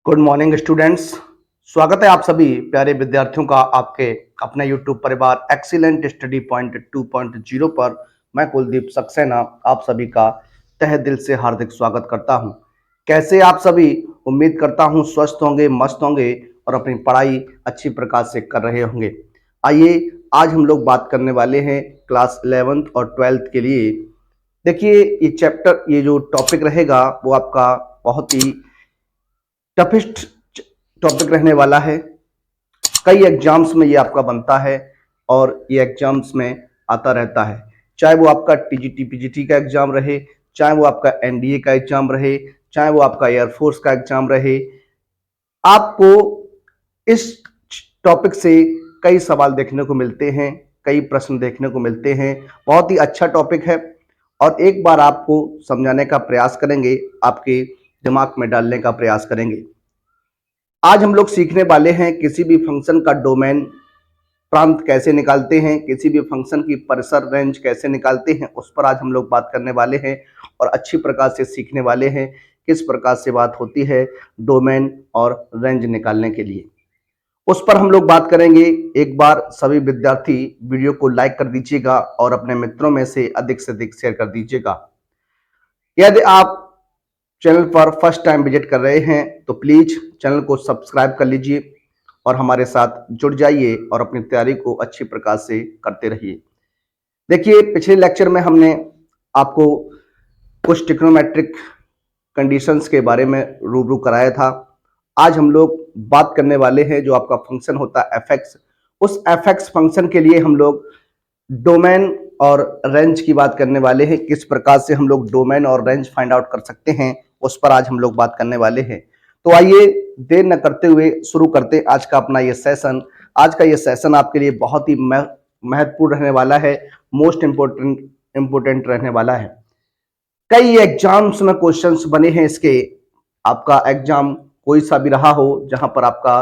Good morning students. स्वागत है आप सभी प्यारे विद्यार्थियों का आपके अपने यूट्यूब परिवार एक्सीलेंट स्टडी पॉइंट 2.0 पर। मैं कुलदीप सक्सेना आप सभी का तहे दिल से हार्दिक स्वागत करता हूं। कैसे आप सभी? उम्मीद करता हूं स्वस्थ होंगे, मस्त होंगे और अपनी पढ़ाई अच्छी प्रकार से कर रहे होंगे। आइए आज हम लोग बात करने वाले हैं क्लास 11th और 12th के लिए। देखिए ये जो टॉपिक रहेगा वो आपका बहुत ही टफेस्ट टॉपिक रहने वाला है। कई एग्जाम्स में ये आपका बनता है और ये एग्जाम्स में आता रहता है, चाहे वो आपका टीजीटी पीजीटी का एग्जाम रहे, चाहे वो आपका एनडीए का एग्जाम रहे, चाहे वो आपका एयरफोर्स का एग्जाम रहे। आपको इस टॉपिक से कई सवाल देखने को मिलते हैं, कई प्रश्न देखने को मिलते हैं। बहुत ही अच्छा टॉपिक है और एक बार आपको समझाने का प्रयास करेंगे, आपके दिमाग में डालने का प्रयास करेंगे। आज हम लोग सीखने वाले हैं किसी भी फंक्शन का डोमेन प्रांत कैसे निकालते हैं, किसी भी फंक्शन की परिसर रेंज कैसे निकालते हैं, उस पर आज हम लोग बात करने वाले हैं और अच्छी प्रकार से सीखने वाले हैं किस प्रकार से बात होती है डोमेन और रेंज निकालने के लिए। उस पर हम लोग बात करेंगे। एक बार सभी विद्यार्थी वीडियो को लाइक कर दीजिएगा और अपने मित्रों में से अधिक शेयर कर दीजिएगा। यदि आप चैनल पर फर्स्ट टाइम विजिट कर रहे हैं तो प्लीज चैनल को सब्सक्राइब कर लीजिए और हमारे साथ जुड़ जाइए और अपनी तैयारी को अच्छी प्रकार से करते रहिए। देखिए पिछले लेक्चर में हमने आपको कुछ ट्रिग्नोमेट्रिक कंडीशंस के बारे में रूबरू कराया था। आज हम लोग बात करने वाले हैं जो आपका फंक्शन होता है एफ एक्स। उस एफ एक्स फंक्शन के लिए हम लोग डोमेन और रेंज की बात करने वाले हैं। किस प्रकार से हम लोग डोमेन और रेंज फाइंड आउट कर सकते हैं उस पर आज हम लोग बात करने वाले हैं। तो आइए देर न करते हुए शुरू करते आज का अपना ये सेशन। आज का ये सेशन आपके लिए बहुत ही महत्वपूर्ण रहने वाला है, मोस्ट इंपोर्टेंट रहने वाला है। कई एग्जाम्स में क्वेश्चंस बने हैं इसके। आपका एग्जाम कोई सा भी रहा हो, जहां पर आपका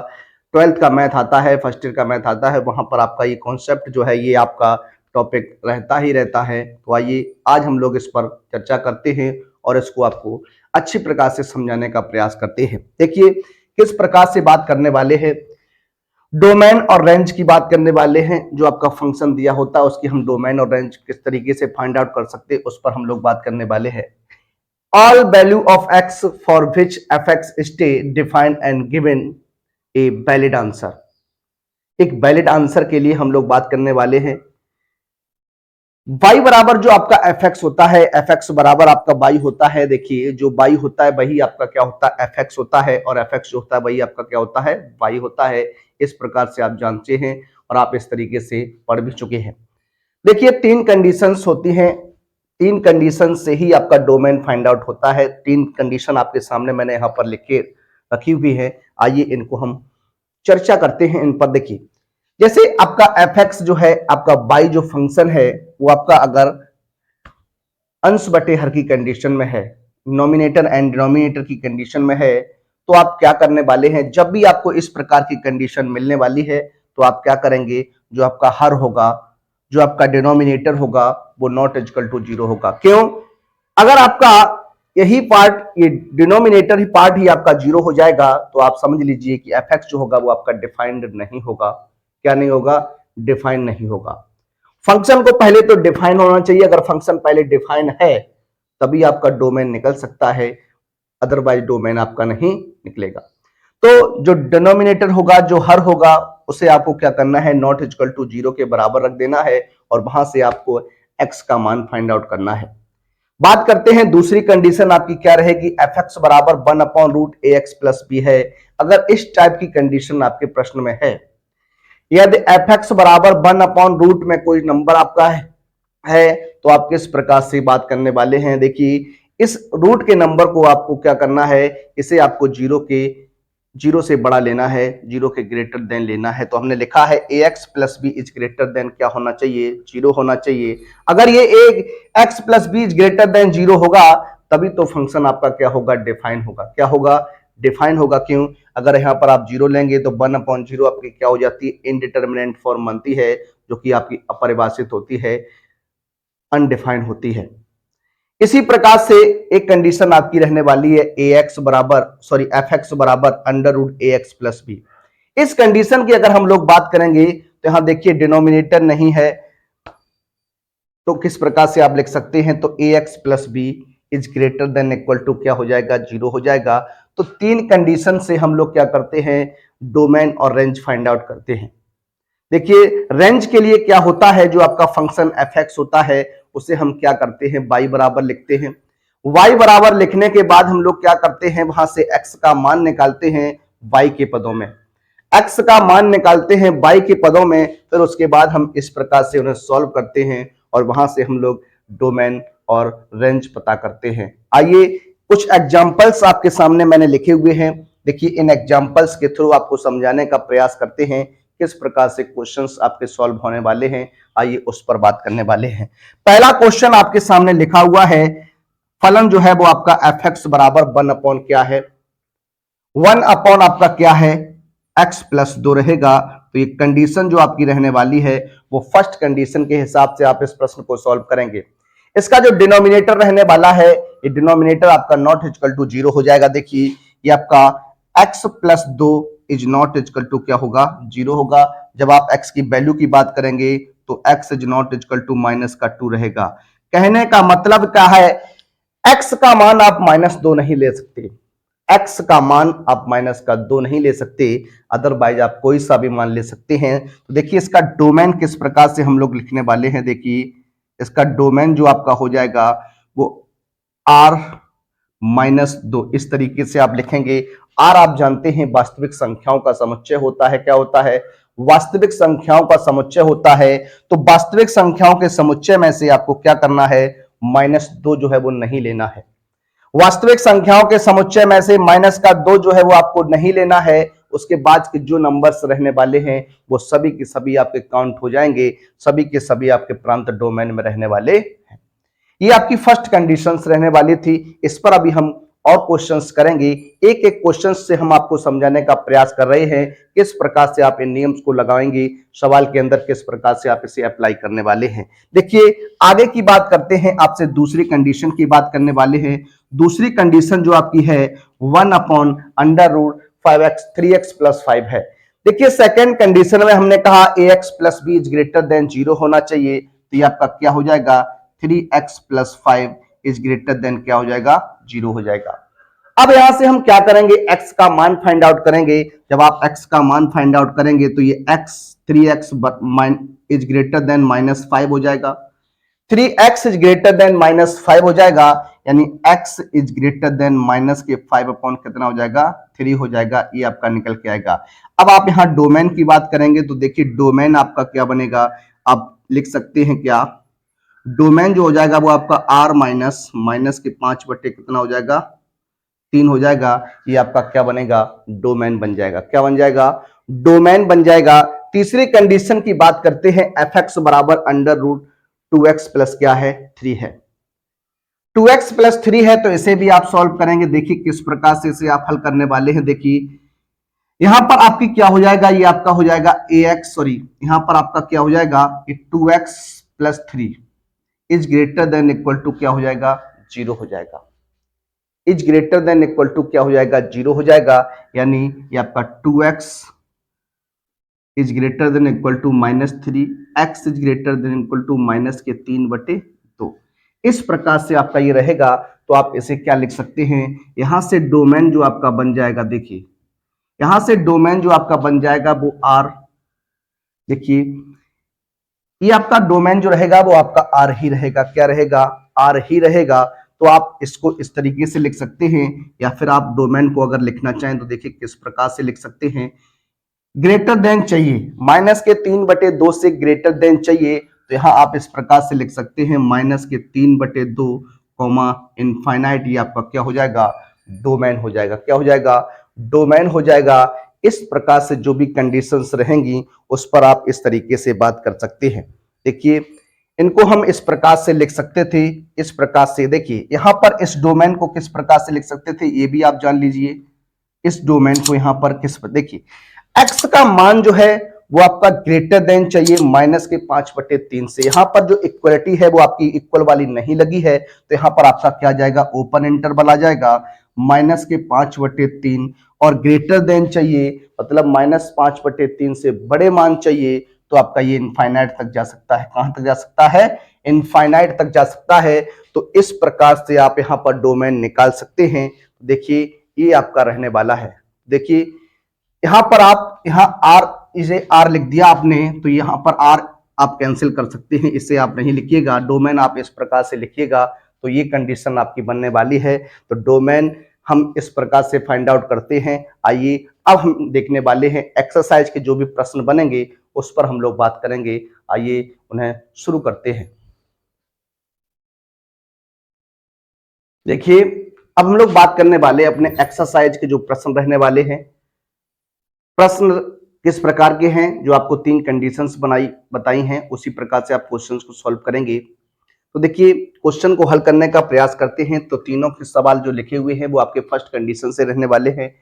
12th का मैथ आता है, फर्स्ट ईयर का मैथ आता है, वहां पर आपका ये कॉन्सेप्ट जो है ये आपका टॉपिक रहता ही रहता है। तो आइए आज हम लोग इस पर चर्चा करते हैं और इसको आपको अच्छी प्रकार से समझाने का प्रयास करते हैं। देखिए किस प्रकार से बात करने वाले हैं, डोमेन और रेंज की बात करने वाले हैं। जो आपका फंक्शन दिया होता है उसकी हम डोमेन और रेंज किस तरीके से फाइंड आउट कर सकते हैं उस पर हम लोग बात करने वाले हैं। All value of x for which F x stay defined and given a valid answer. एक वैलिड आंसर के लिए हम लोग बात करने वाले हैं। y बराबर जो आपका एफ एक्स होता है, एफ एक्स बराबर आपका y होता है। देखिए जो y होता है वही आपका क्या होता है, एफ एक्स होता है, और एफ एक्स जो होता है वही आपका क्या होता है, y होता है। इस प्रकार से आप जानते हैं और आप इस तरीके से पढ़ भी चुके हैं। देखिए तीन कंडीशंस होती हैं, तीन कंडीशन से ही आपका डोमेन फाइंड आउट होता है। तीन कंडीशन आपके सामने मैंने यहाँ पर लिख के रखी हुई है। आइए इनको हम चर्चा करते हैं इन पर। देखिए जैसे आपका एफ एक्स जो है, आपका बाई जो फंक्शन है वो आपका अगर अंश बटे हर की कंडीशन में है, नॉमिनेटर एंड डिनोमिनेटर की कंडीशन में है, तो आप क्या करने वाले हैं, जब भी आपको इस प्रकार की कंडीशन मिलने वाली है तो आप क्या करेंगे, जो आपका हर होगा, जो आपका डिनोमिनेटर होगा वो नॉट इक्वल टू 0 होगा। क्यों? अगर आपका यही पार्ट, ये डिनोमिनेटर ही पार्ट ही आपका 0 हो जाएगा तो आप समझ लीजिए कि एफ एक्स जो होगा वो आपका डिफाइंड नहीं होगा। क्या नहीं होगा? डिफाइन नहीं होगा। फंक्शन को पहले तो डिफाइन होना चाहिए। अगर फंक्शन पहले डिफाइन है तभी आपका डोमेन निकल सकता है, अदरवाइज डोमेन आपका नहीं निकलेगा। तो जो डिनोमिनेटर होगा, जो हर होगा, उसे आपको क्या करना है, नॉट इक्वल टू 0 के बराबर रख देना है और वहां से आपको x का मान फाइंड आउट करना है। बात करते हैं दूसरी कंडीशन आपकी क्या रहेगी, एफ एक्स बराबर 1/√ax+b है। अगर इस टाइप की कंडीशन आपके प्रश्न में है, यदि एफ एक्स बराबर 1/रूट में कोई नंबर आपका है तो आप किस प्रकार से बात करने वाले हैं। देखिए इस रूट के नंबर को आपको क्या करना है, इसे आपको 0 से बड़ा लेना है, 0 के ग्रेटर देन लेना है। तो हमने लिखा है ax+b इज ग्रेटर देन क्या होना चाहिए, 0 होना चाहिए। अगर ये x+b इज ग्रेटर देन 0 होगा तभी तो फंक्शन आपका क्या होगा, डिफाइन होगा। क्या होगा? डिफाइन होगा। क्यों? अगर यहाँ पर आप 0 लेंगे तो 1/0 आपकी क्या हो जाती है, इनडिटर्मिनेंट फॉर्म बनती है, जो कि आपकी अपरिभाषित होती है, अनडिफाइंड होती है। इसी प्रकार से एक कंडीशन आपकी रहने वाली है एफ एक्स बराबर अंडर रूट ए एक्स प्लस बी। इस कंडीशन की अगर हम लोग बात करेंगे तो यहां देखिए डिनोमिनेटर नहीं है, तो किस प्रकार से आप लिख सकते हैं, तो a x plus b is greater than equal to क्या हो जाएगा, 0 हो जाएगा। तो तीन कंडीशन से हम लोग क्या करते हैं, डोमेन और रेंज फाइंड आउट करते हैं। देखिए रेंज के लिए क्या होता है, जो आपका फंक्शन एफ एक्स होता है उसे हम क्या करते हैं, y बराबर लिखते हैं। y बराबर लिखने के बाद हम लोग क्या करते हैं, वहां से x का मान निकालते हैं y के पदों में, x का मान निकालते हैं y के पदों में, फिर उसके बाद हम इस प्रकार से उन्हें सॉल्व करते हैं और वहां से हम लोग डोमेन और रेंज पता करते हैं। आइए कुछ एग्जाम्पल्स आपके सामने मैंने लिखे हुए हैं, देखिए इन एग्जाम्पल्स के थ्रू आपको समझाने का प्रयास करते हैं किस प्रकार से क्वेश्चंस आपके सॉल्व होने वाले हैं। आइए उस पर बात करने वाले हैं। पहला क्वेश्चन आपके सामने लिखा हुआ है, फलन जो है वो आपका एफ एक्स बराबर 1 अपॉन क्या है, 1 अपॉन आपका क्या है, x प्लस 2 रहेगा। तो ये कंडीशन जो आपकी रहने वाली है वो फर्स्ट कंडीशन के हिसाब से आप इस प्रश्न को सॉल्व करेंगे। इसका जो डिनोमिनेटर रहने वाला है, ये डिनोमिनेटर आपका नॉट इक्वल टू 0 हो जाएगा। देखिए ये आपका x plus 2 is not equal to क्या होगा, 0 होगा। जब आप x की वैल्यू की बात करेंगे तो x is not equal to minus का 2 रहेगा। कहने का मतलब क्या है, x का मान आप -2 नहीं ले सकते, x का मान आप -2 नहीं ले सकते, अदरवाइज आप कोई सा भी मान ले सकते हैं। तो देखिए इसका डोमेन किस प्रकार से हम लोग लिखने वाले हैं, देखिए इसका डोमेन जो आपका हो जाएगा वो r-2 इस तरीके से आप लिखेंगे। r आप जानते हैं वास्तविक संख्याओं का समुच्चय होता है, क्या होता है, वास्तविक संख्याओं का समुच्चय होता है। तो वास्तविक संख्याओं के समुच्चय में से आपको क्या करना है, -2 जो है वो नहीं लेना है। वास्तविक संख्याओं के समुच्चय में से -2 जो है वो आपको नहीं लेना है। उसके बाद के जो नंबर्स रहने वाले हैं वो सभी के सभी आपके काउंट हो जाएंगे, सभी के सभी आपके प्रांत डोमेन में रहने वाले हैं। ये आपकी फर्स्ट कंडीशंस रहने वाली थी। इस पर अभी हम और क्वेश्चंस करेंगे, एक एक क्वेश्चन से हम आपको समझाने का प्रयास कर रहे हैं किस प्रकार से आप इन नियम्स को लगाएंगे सवाल के अंदर, किस प्रकार से आप इसे अप्लाई करने वाले हैं। देखिए आगे की बात करते हैं, आपसे दूसरी कंडीशन की बात करने वाले हैं। दूसरी कंडीशन जो आपकी है 1 upon under root 5x 3x plus 5 है। देखिए सेकेंड कंडीशन में हमने कहा ax plus b is greater than 0 होना चाहिए, तो ये आपका क्या हो जाएगा, 3x plus 5 is greater then क्या हो जाएगा, 0 हो जाएगा। अब यहां से हम क्या करेंगे, x का मान फाइंड आउट करेंगे। जब आप x का मान फाइंड आउट करेंगे तो ये x 3x is greater than -5 हो जाएगा, 3x इज ग्रेटर देन -5 हो जाएगा, यानी x is greater then minus के 5 अपॉन कितना हो जाएगा, 3 हो जाएगा। ये आपका निकल के आएगा। अब आप यहां डोमेन की बात करेंगे तो देखिए डोमेन आपका क्या बनेगा, आप लिख सकते हैं क्या, डोमेन जो हो जाएगा वो आपका r माइनस के 5 बटे कितना हो जाएगा, 3 हो जाएगा। ये आपका क्या बनेगा, डोमेन बन जाएगा। क्या बन जाएगा, डोमेन बन जाएगा। तीसरी कंडीशन की बात करते हैं, एफ एक्स बराबर अंडर रूट 2x प्लस क्या है, 3 है। 2x प्लस 3 है तो इसे भी आप सॉल्व करेंगे। देखिए किस प्रकार से इसे आप हल करने वाले हैं। देखिए यहां पर आपकी क्या हो जाएगा, ये आपका हो जाएगा यहां पर आपका क्या हो जाएगा, 2x plus 3 is greater than equal to क्या हो जाएगा, 0 हो जाएगा। Is greater than equal to क्या हो जाएगा, 0 हो जाएगा। यानी ये आपका 2x is greater than equal to -3, x is greater than equal to minus के 3/2। इस प्रकार से आपका ये रहेगा। तो आप इसे क्या लिख सकते हैं, यहां से डोमेन जो आपका बन जाएगा, देखिए यहां से डोमेन जो आपका बन जाएगा वो r, देखिए ये आपका डोमेन जो रहेगा वो आपका r ही रहेगा। क्या रहेगा, r ही रहेगा। तो आप इसको इस तरीके से लिख सकते हैं, या फिर आप डोमेन को अगर लिखना चाहें तो देखिए किस प्रकार से लिख सकते हैं। ग्रेटर देन चाहिए, माइनस के 3/2 से ग्रेटर देन चाहिए, तो यहां आप इस प्रकार से लिख सकते हैं माइनस के 3/2 कॉमा इनफाइनाइट। ये आपका क्या हो जाएगा, डोमेन हो जाएगा। क्या हो जाएगा, डोमेन हो जाएगा। इस प्रकार से जो भी कंडीशंस रहेंगी उस पर आप इस तरीके से बात कर सकते हैं। देखिए इनको हम इस प्रकार से लिख सकते थे, इस प्रकार से। देखिए यहां पर इस डोमेन को किस प्रकार से लिख सकते थे, ये भी आप जान लीजिए। इस डोमेन को यहां पर देखिए x का मान जो है वो आपका ग्रेटर देन चाहिए माइनस के 5/3 से। यहां पर जो इक्वलिटी है वो आपकी इक्वल वाली नहीं लगी है, तो यहां पर आपका क्या जाएगा, ओपन इंटरवल आ जाएगा माइनस के 5/3, और ग्रेटर देन चाहिए मतलब -5/3 से बड़े मान चाहिए, तो आपका ये इनफाइनाइट तक जा सकता है। कहां तक जा सकता है, इनफाइनाइट तक जा सकता है। तो इस प्रकार से आप यहां पर डोमेन निकाल सकते हैं। देखिए ये आपका रहने वाला है। देखिए यहां पर आप आर, इसे आर लिख दिया आपने, तो यहां पर आर आप कैंसिल कर सकते हैं, इसे आप नहीं लिखिएगा। डोमेन आप इस प्रकार से लिखिएगा, तो ये कंडीशन आपकी बनने वाली है। तो डोमेन हम इस प्रकार से फाइंड आउट करते हैं। आइए अब हम देखने वाले हैं एक्सरसाइज के जो भी प्रश्न बनेंगे उस पर हम लोग बात करेंगे। आइए उन्हें शुरू करते हैं। देखिए अब हम लोग बात करने वाले अपने एक्सरसाइज के जो प्रश्न रहने वाले हैं। प्रश्न किस प्रकार के हैं, जो आपको 3 कंडीशंस बताई हैं, उसी प्रकार से आप क्वेश्चंस को सॉल्व करेंगे। तो देखिए क्वेश्चन को हल करने का प्रयास करते हैं। तो तीनों के सवाल जो लिखे हुए हैं वो आपके फर्स्ट कंडीशन से रहने वाले हैं,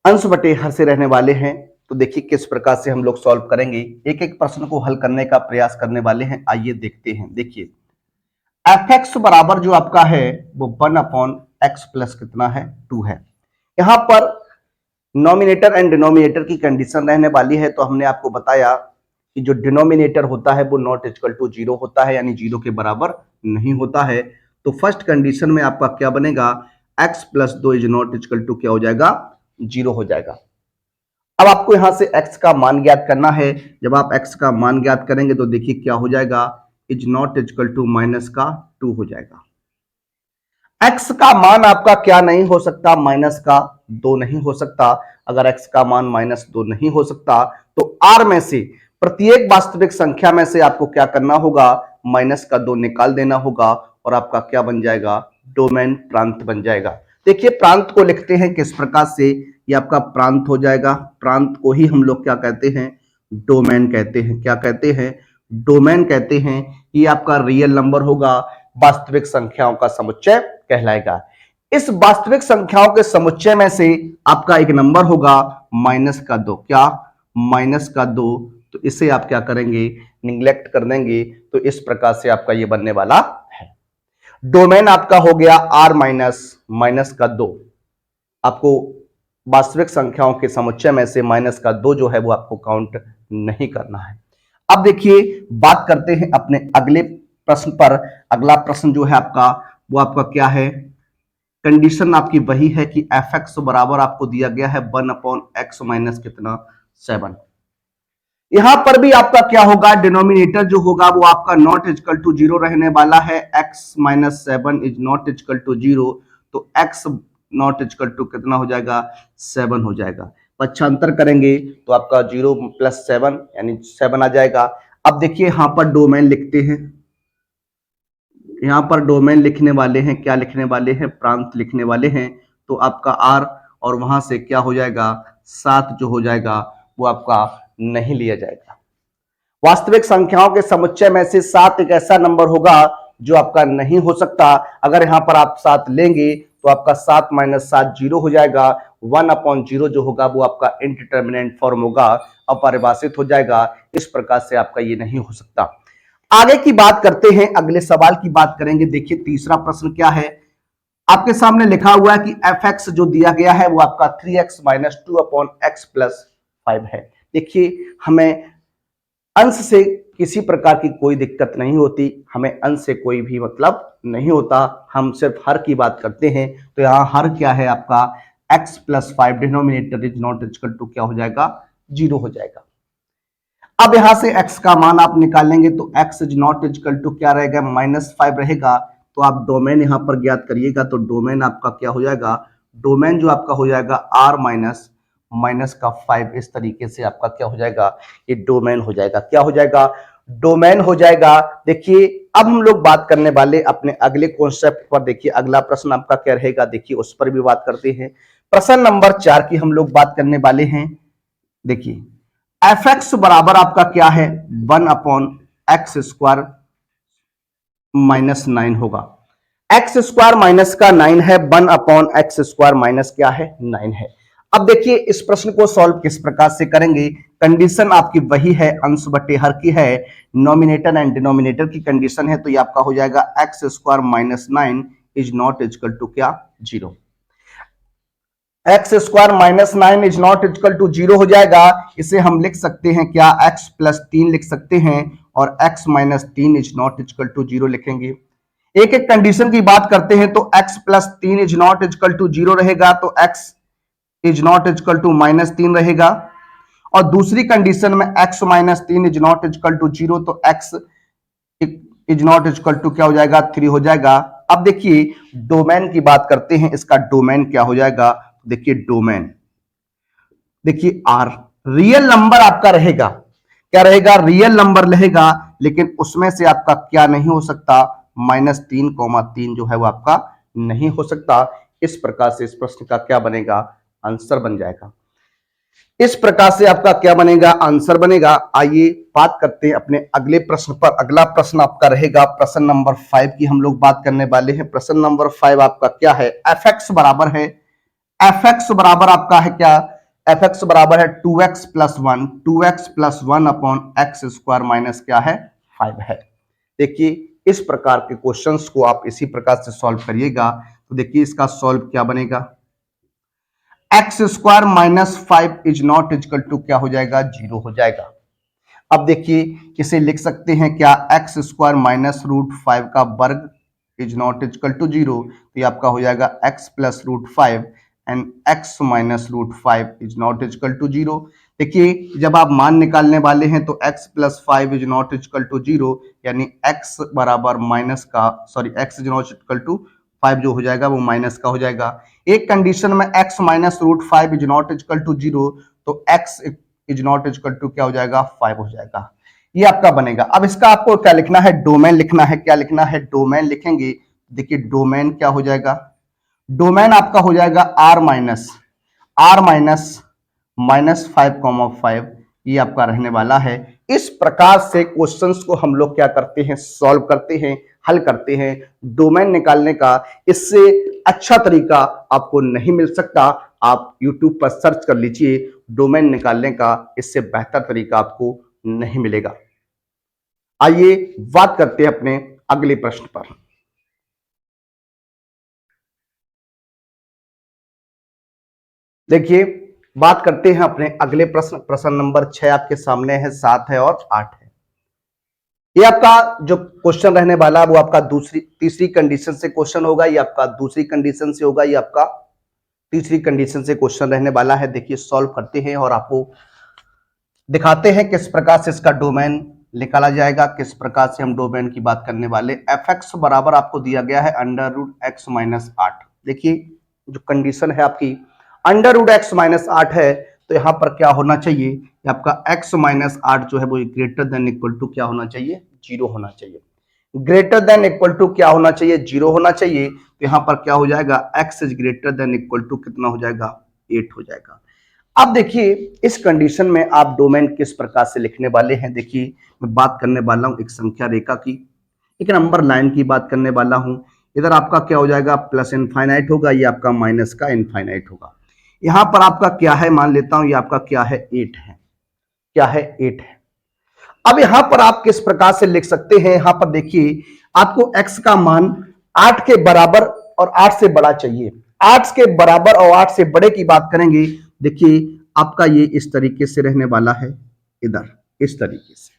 अंश बटे हर से रहने वाले हैं। तो देखिए किस प्रकार से हम लोग सॉल्व करेंगे, एक एक प्रश्न को हल करने का प्रयास करने वाले हैं। आइए देखते हैं। देखिए एफ एक्स बराबर जो आपका है वो 1/x प्लस कितना है, 2 है। यहां पर नॉमिनेटर एंड डिनोमिनेटर की कंडीशन रहने वाली है। तो हमने आपको बताया कि जो डिनोमिनेटर होता है वो नॉट इक्वल टू 0 होता है, यानी 0 के बराबर नहीं होता है। तो फर्स्ट कंडीशन में आपका क्या बनेगा, x plus 2 is not equal to क्या हो जाएगा, 0 हो जाएगा। अब आपको यहां से x का मान ज्ञात करना है। जब आप x का मान ज्ञात करेंगे तो देखिए क्या हो जाएगा, is not equal to minus का 2 हो जाएगा। x का मान आपका क्या नहीं हो सकता, माइनस का 2 नहीं हो सकता। अगर x का मान -2 नहीं हो सकता तो r में से प्रत्येक वास्तविक संख्या में से आपको क्या करना होगा, -2 निकाल देना होगा, और आपका क्या बन जाएगा, डोमेन प्रांत बन जाएगा। देखिए प्रांत को लिखते हैं किस प्रकार से, ये आपका प्रांत हो जाएगा। प्रांत को ही हम लोग क्या कहते हैं, डोमेन कहते हैं। क्या कहते हैं, डोमेन कहते हैं। ये आपका रियल नंबर होगा, वास्तविक संख्याओं का समुच्चय कहलाएगा। इस वास्तविक संख्याओं के समुच्चय में से आपका एक नंबर होगा -2। क्या, -2। तो इसे आप क्या करेंगे, निग्लेक्ट कर देंगे। तो इस प्रकार से आपका ये बनने वाला है। डोमेन आपका हो गया r -2। आपको वास्तविक संख्याओं के समुच्चय में से -2 जो है वो आपको काउंट नहीं करना है। अब देखिए बात करते हैं अपने अगले प्रश्न पर। अगला प्रश्न जो है आपका वो आपका क्या है, कंडीशन आपकी वही है कि एफ एक्स बराबर आपको दिया गया है 1/x माइनस कितना, 7। यहां पर भी आपका क्या होगा, डिनोमिनेटर जो होगा वो आपका नॉट इक्वल टू 0 रहने वाला है। x - 7 is not equal to 0, तो x नॉट इक्वल टू कितना हो जाएगा, 7 हो जाएगा। पक्षांतर करेंगे तो आपका 0 + 7 यानी 7 आ जाएगा। अब देखिए यहां पर डोमेन लिखते हैं। यहां पर डोमेन लिखने वाले हैं, क्या लिखने वाले हैं, प्रांत लिखने वाले हैं। तो आपका r और वहां से क्या हो जाएगा, 7 जो हो जाएगा वो आपका नहीं लिया जाएगा। वास्तविक संख्याओं के समुच्चय में से 7 एक ऐसा नंबर होगा जो आपका नहीं हो सकता। अगर यहां पर आप 7 लेंगे तो आपका 7 - 7 0 हो जाएगा। 1/0 जो होगा वो आपका इनडिटरमिनेट फॉर्म होगा, अपरिभाषित हो जाएगा। इस प्रकार से आपका ये नहीं हो सकता। आगे की बात करते हैं, अगले सवाल की बात करेंगे। देखिए तीसरा प्रश्न क्या है, आपके सामने लिखा हुआ है कि एफ एक्स जो दिया गया है वो आपका 3x - 2/x + 5 है। देखिए हमें अंश से किसी प्रकार की कोई दिक्कत नहीं होती, हमें अंश से कोई भी मतलब नहीं होता, हम सिर्फ हर की बात करते हैं। तो यहाँ हर क्या है आपका x + 5, denominator is not equal to क्या हो जाएगा, 0 हो जाएगा। अब यहां से x का मान आप निकालेंगे तो x is not equal to क्या रहेगा, -5 रहेगा। तो आप डोमेन यहां पर ज्ञात करिएगा। तो डोमेन आपका क्या हो जाएगा, डोमेन जो आपका हो जाएगा r माइनस का 5। इस तरीके से आपका क्या हो जाएगा, ये डोमेन हो जाएगा। क्या हो जाएगा, डोमेन हो जाएगा। देखिए अब हम लोग बात करने वाले अपने अगले कॉन्सेप्ट पर। देखिए अगला प्रश्न आपका क्या रहेगा, देखिए उस पर भी बात करते हैं। प्रश्न नंबर 4 की हम लोग बात करने वाले हैं। देखिए एफ एक्स बराबर आपका क्या है, 1/x² - 9 होगा। x² माइनस का 9 है, 1/x² माइनस क्या है, 9 है। अब देखिए इस प्रश्न को सॉल्व किस प्रकार से करेंगे। कंडीशन आपकी वही है, अंश बटे हर की है, नॉमिनेटर एंड डिनोमिनेटर की कंडीशन है, तो ये आपका हो जाएगा x square minus 9 is not equal to क्या, 0। X square minus 9 is not equal to 0 हो जाएगा। इसे हम लिख सकते हैं क्या, एक्स प्लस 3 लिख सकते हैं, और x minus 3 is not equal to 0 लिखेंगे। एक एक कंडीशन की बात करते हैं, तो x plus 3 is not equal to 0 रहेगा, तो x is not equal to minus 3 रहेगा। और दूसरी कंडीशन में x minus 3 is not equal to 0, तो x is not equal to क्या हो जाएगा, 3 हो जाएगा। अब देखिए डोमेन की बात करते हैं, इसका डोमेन क्या हो जाएगा, देखिए डोमेन, देखिए आर रियल नंबर आपका रहेगा, क्या रहेगा, रियल नंबर रहेगा, लेकिन उसमें से आपका क्या नहीं हो सकता, -3,3 जो है वो आपका नहीं हो सकता। इस प्रकार से इस प्रश्न का क्या बनेगा, आंसर बन जाएगा। इस प्रकार से आपका क्या बनेगा, आंसर बनेगा। आइए बात करते हैं अपने अगले प्रश्न पर। अगला प्रश्न आपका रहेगा प्रश्न नंबर 5 की हम लोग बात करने वाले हैं। प्रश्न नंबर 5 आपका क्या है, एफ एक्स बराबर है, एफ एक्स बराबर आपका है क्या, एफ एक्स बराबर है 2x plus 1, 2x plus 1 upon x square minus क्या है, 5 है। देखिए इस प्रकार के क्वेश्चंस को आप इसी प्रकार से सॉल्व करिएगा, तो देखिए इसका सॉल्व क्या बनेगा, x square minus 5 is not equal to क्या हो जाएगा, 0 हो जाएगा। अब देखिए इसे लिख सकते हैं क्या, एक्स स्क्वायर माइनस रूट 5 का वर्ग इज नॉट इक्वल टू 0, तो ये आपका हो जाएगा x plus root 5 and x minus root 5 is not equal to 0। देखिए जब आप मान निकालने वाले हैं तो x plus 5 is not equal to 0, यानी x बराबर माइनस का, sorry x is not equal to 5 जो हो जाएगा वो माइनस का हो जाएगा। एक कंडीशन में x minus root 5 is not equal to 0, तो x is not equal to क्या हो जाएगा, 5 हो जाएगा। ये आपका बनेगा। अब इसका आपको क्या लिखना है, डोमेन लिखना है। क्या लिखना है, डोमेन लिखेंगे। देखिए डोमेन क्या हो जाएगा, डोमेन आपका हो जाएगा r माइनस -5,5, ये आपका रहने वाला है। इस प्रकार से क्वेश्चंस को हम लोग क्या करते हैं, सॉल्व करते हैं, हल करते हैं। डोमेन निकालने का इससे अच्छा तरीका आपको नहीं मिल सकता। आप YouTube पर सर्च कर लीजिए, डोमेन निकालने का इससे बेहतर तरीका आपको नहीं मिलेगा। आइए बात करते हैं अपने अगले प्रश्न पर। देखिए बात करते हैं अपने अगले प्रश्न। प्रश्न नंबर 6 आपके सामने है, 7 है और 8 है। ये आपका जो क्वेश्चन रहने वाला है वो आपका तीसरी कंडीशन से क्वेश्चन होगा। ये आपका दूसरी कंडीशन से होगा, ये आपका तीसरी कंडीशन से क्वेश्चन रहने वाला है। देखिए सॉल्व करते हैं और आपको दिखाते हैं किस प्रकार से इसका डोमेन निकाला जाएगा, किस प्रकार से हम डोमेन की बात करने वाले। एफ एक्स बराबर आपको दिया गया है अंडर रूट एक्स माइनस 8। देखिए जो कंडीशन है आपकी अंडर रूट एक्स माइनस 8 है, तो यहाँ पर क्या होना चाहिए, आपका एक्स माइनस 8 जो है वो ग्रेटर देन इक्वल टू क्या होना चाहिए, 0 होना चाहिए। ग्रेटर देन इक्वल टू क्या होना चाहिए, 0 होना चाहिए। तो यहाँ पर क्या हो जाएगा, x is greater than equal to कितना हो जाएगा, 8 हो जाएगा। अब देखिए इस कंडीशन में आप डोमेन किस प्रकार से लिखने वाले हैं। देखिए मैं बात करने वाला हूं एक संख्या रेखा की, एक नंबर लाइन की बात करने वाला हूं। इधर आपका क्या हो जाएगा, प्लस इनफाइनाइट होगा, ये आपका माइनस का इनफाइनाइट होगा। यहां पर आपका क्या है, मान लेता हूं ये आपका क्या है, 8 है। क्या है, 8 है। अब यहां पर आप किस प्रकार से लिख सकते हैं, यहां पर देखिए आपको x का मान 8 के बराबर और 8 से बड़ा चाहिए। 8 के बराबर और 8 से बड़े की बात करेंगे। देखिए आपका ये इस तरीके से रहने वाला है, इधर इस तरीके से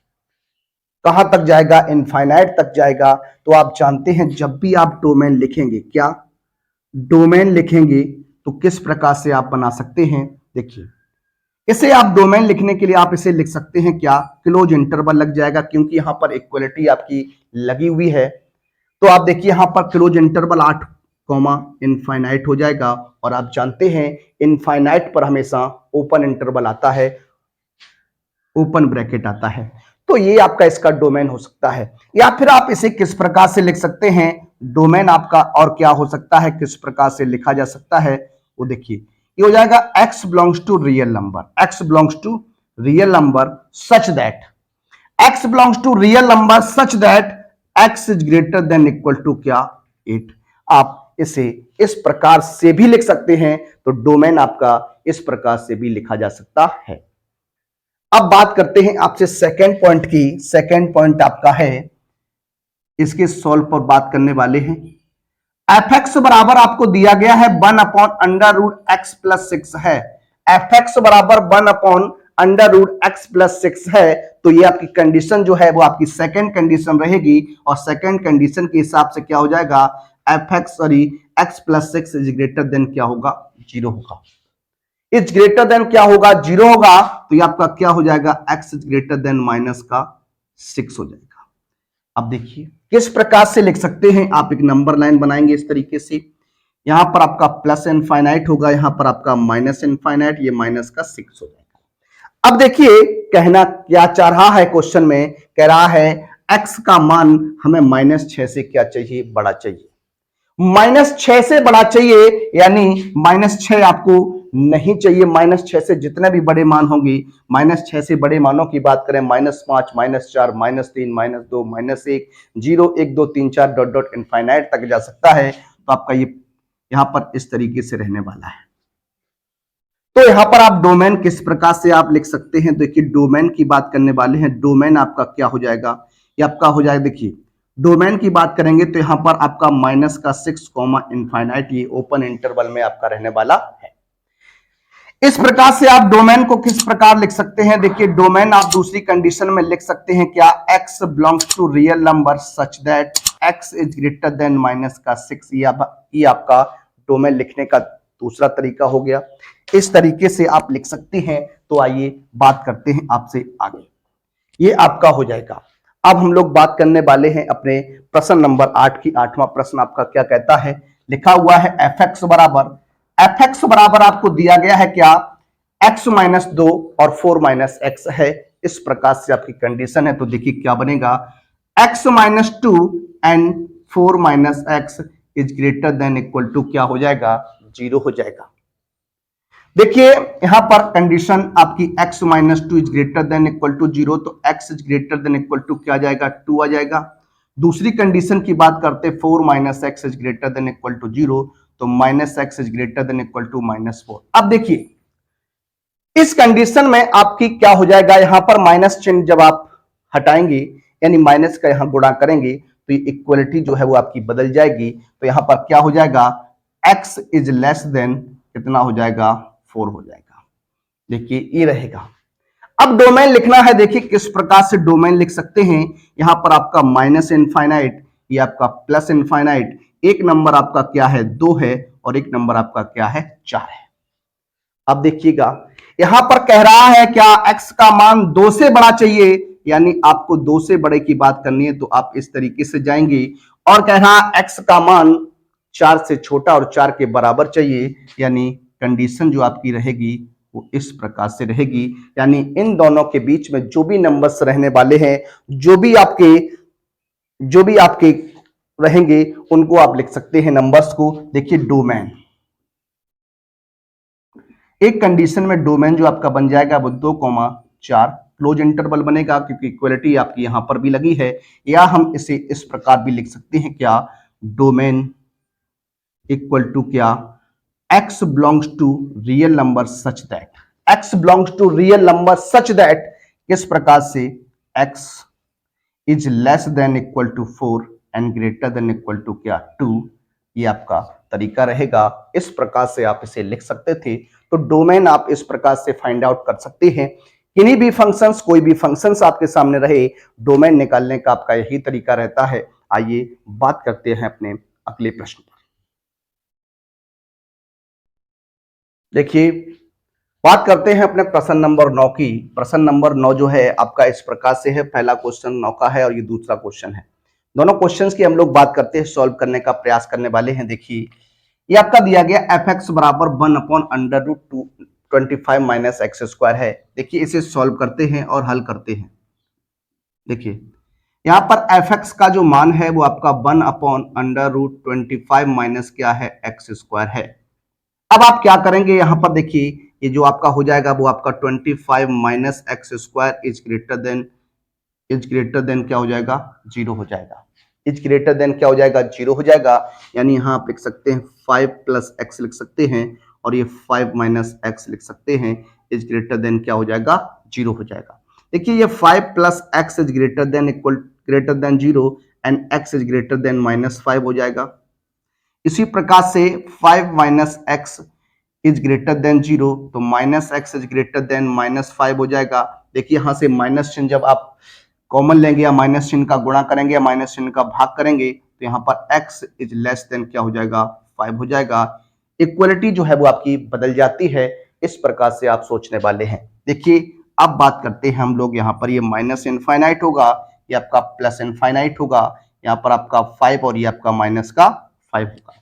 कहां तक जाएगा, इनफाइनाइट तक जाएगा। तो आप जानते हैं जब भी आप डोमेन लिखेंगे, क्या डोमेन लिखेंगे, तो किस प्रकार से आप बना सकते हैं। देखिए इसे आप डोमेन लिखने के लिए आप इसे लिख सकते हैं क्या, क्लोज इंटरवल लग जाएगा, क्योंकि यहां पर इक्वलिटी आपकी लगी हुई है। तो आप देखिए यहां पर क्लोज इंटरवल 8 कॉमा इनफाइनाइट हो जाएगा। और आप जानते हैं इनफाइनाइट पर हमेशा ओपन इंटरवल आता है, ओपन ब्रैकेट आता है। तो ये आपका इसका डोमेन हो सकता है। या फिर आप इसे किस प्रकार से लिख सकते हैं, डोमेन आपका और क्या हो सकता है, किस प्रकार से लिखा जा सकता है, वो देखिए ये हो जाएगा x belongs to real number, x belongs to real number such that, x belongs to real number such that x is greater than equal to क्या, 8। आप इसे इस प्रकार से भी लिख सकते हैं। तो डोमेन आपका इस प्रकार से भी लिखा जा सकता है। अब बात करते हैं आपसे सेकेंड पॉइंट की। सेकेंड पॉइंट आपका है, इसके सॉल्व पर बात करने वाले हैं। एफ एक्स बराबर आपको दिया गया है 1/√x+6 है। एफ एक्स बराबर 1/√x+6 है। तो ये आपकी कंडीशन जो है वो आपकी सेकेंड कंडीशन रहेगी, और सेकेंड कंडीशन के हिसाब से क्या हो जाएगा, F x sorry x+6 is greater then क्या होगा, 0 होगा। इज ग्रेटर देन क्या होगा, 0 होगा। तो ये आपका क्या हो जाएगा, x इज ग्रेटर देन -6 हो जाएगा। अब देखिए किस प्रकार से लिख सकते हैं, आप एक नंबर लाइन बनाएंगे इस तरीके से। यहां पर आपका प्लस इनफाइनाइट होगा, यहां पर आपका माइनस इनफाइनाइट, ये -6 हो जाएगा। अब देखिए कहना क्या चाह रहा है, क्वेश्चन में कह रहा है x का मान हमें -6 से क्या चाहिए, बड़ा चाहिए। -6 से बड़ा चाहिए, यानी -6 आपको नहीं चाहिए। -6 से जितने भी बड़े मान होंगे, -6 से बड़े मानों की बात करें, -5, -4, -3, -2, -1, 0, 1, 2, 3, 4 डॉट डॉट इनफाइनाइट तक जा सकता है। तो आपका ये यहां पर इस तरीके से रहने वाला है। तो यहां पर आप डोमेन किस प्रकार से आप लिख सकते हैं, देखिए डोमेन की बात करने वाले हैं। डोमेन आपका क्या हो जाएगा, ये आपका हो जाएगा, देखिए डोमेन की बात करेंगे तो यहां पर आपका -6, इनफाइनाइट, ये ओपन इंटरवल में आपका रहने वाला है। इस प्रकार से आप डोमेन को किस प्रकार लिख सकते हैं, देखिए डोमेन आप दूसरी कंडीशन में लिख सकते हैं क्या, x belongs to real number such that x is greater than -6। ये आपका डोमेन लिखने का दूसरा तरीका हो गया। इस तरीके से आप लिख सकते हैं। तो आइए बात करते हैं आपसे आगे, ये आपका हो जाएगा। अब हम लोग बात करने वाले हैं अपने प्रश्न नंबर 8 की। 8वां प्रश्न आपका क्या कहता है, लिखा हुआ है एफ एक्स बराबर आपको दिया गया है क्या, x-2 और 4-x है। इस प्रकार से आपकी कंडीशन है। तो देखिए क्या बनेगा, x-2 and 4-x is greater than equal to क्या हो जाएगा, 0 हो जाएगा। देखिए यहां पर कंडीशन आपकी x-2 is greater than equal to 0, तो x is greater than equal to क्या आ जाएगा, 2 आ जाएगा। दूसरी कंडीशन की बात करते 4-x is greater than equal to 0, तो -x is greater than equal to -4। अब देखिए इस कंडीशन में आपकी क्या हो जाएगा, यहां पर माइनस चिन्ह जब आप हटाएंगे, यानी माइनस का यहां गुणा करेंगे, तो ये इक्वलिटी जो है वो आपकी बदल जाएगी। तो यहां पर क्या हो जाएगा, x इज लेस देन कितना हो जाएगा, 4 हो जाएगा। देखिए ये रहेगा। अब डोमेन लिखना है, देखिए किस प्रकार से डोमेन लिख सकते हैं। यहां पर आपका माइनस इनफाइनाइट, ये आपका प्लस इनफाइनाइट, एक नंबर आपका क्या है, 2 है, और एक नंबर आपका क्या है, 4 है। अब देखिएगा यहां पर कह रहा है क्या, x का मान 2 से बड़ा चाहिए, यानी आपको 2 से बड़े की बात करनी है, तो आप इस तरीके से जाएंगे। और कह रहा है x का मान 4 से छोटा और 4 के बराबर चाहिए, यानी कंडीशन जो आपकी रहेगी वो इस प्रकार से रहेगी। यानी इन दोनों के बीच में जो भी नंबर्स रहने वाले हैं, जो भी आपके रहेंगे, उनको आप लिख सकते हैं नंबर्स को। देखिए डोमेन, एक कंडीशन में डोमेन जो आपका बन जाएगा वो 2,4 क्लोज इंटरवल बनेगा, क्योंकि इक्वलिटी आपकी यहां पर भी लगी है। या हम इसे इस प्रकार भी लिख सकते हैं क्या, डोमेन इक्वल टू क्या, x belongs to real number such that, x belongs to real number such that, किस प्रकार से, x is less than equal to 4 and greater than equal to क्या, 2। ये आपका तरीका रहेगा। इस प्रकार से आप इसे लिख सकते थे। तो डोमेन आप इस प्रकार से फाइंड आउट कर सकते हैं। किन्हीं भी फंक्शंस, कोई भी फंक्शंस आपके सामने रहे, डोमेन निकालने का आपका यही तरीका रहता है। आइए बात करते हैं अपने अगले प्रश्न पर। देखिए बात करते हैं अपने प्रश्न नंबर 9 की। प्रश्न नंबर 9 जो है आपका इस प्रकार से है। पहला क्वेश्चन 9 का है और ये दूसरा क्वेश्चन है। दोनों क्वेश्चंस की हम लोग बात करते हैं, सॉल्व करने का प्रयास करने वाले हैं। देखिए ये आपका दिया गया एफ एक्स बराबर 1/√25 - x² है। देखिए इसे सॉल्व करते हैं और हल करते हैं। देखिए यहाँ पर एफ एक्स का जो मान है वो आपका 1/√25 क्या है, x² है। अब आप क्या करेंगे, यहां पर देखिए ये जो आपका हो जाएगा वो आपका 25 - x² इज ग्रेटर देन क्या हो जाएगा, 0 हो जाएगा। इज ग्रेटर देन क्या हो जाएगा, 0 हो जाएगा। यानी यहां आप लिख सकते हैं 5 + x लिख सकते हैं, और ये 5 - x लिख सकते हैं। इज ग्रेटर देन क्या हो जाएगा, जीरो हो जाएगा। देखिए ये 5 plus x is greater than zero and x is greater than -5 हो जाएगा। इसी प्रकार से 5 minus x is greater than zero, तो minus x is greater than -5 हो जाएगा। देखिए यहां से माइनस चिन्ह जब आप कॉमन लेंगे या माइनस चिन्ह का गुणा करेंगे या माइनस चिन्ह का भाग करेंगे तो यहाँ पर x इज लेस देन क्या हो जाएगा, 5 हो जाएगा। इक्वलिटी जो है वो आपकी बदल जाती है। इस प्रकार से आप सोचने वाले हैं। देखिए अब बात करते हैं हम लोग, यहाँ पर ये माइनस इनफाइनाइट होगा, ये आपका प्लस इनफाइनाइट होगा, यहाँ पर आपका 5 और ये आपका माइनस का 5 होगा।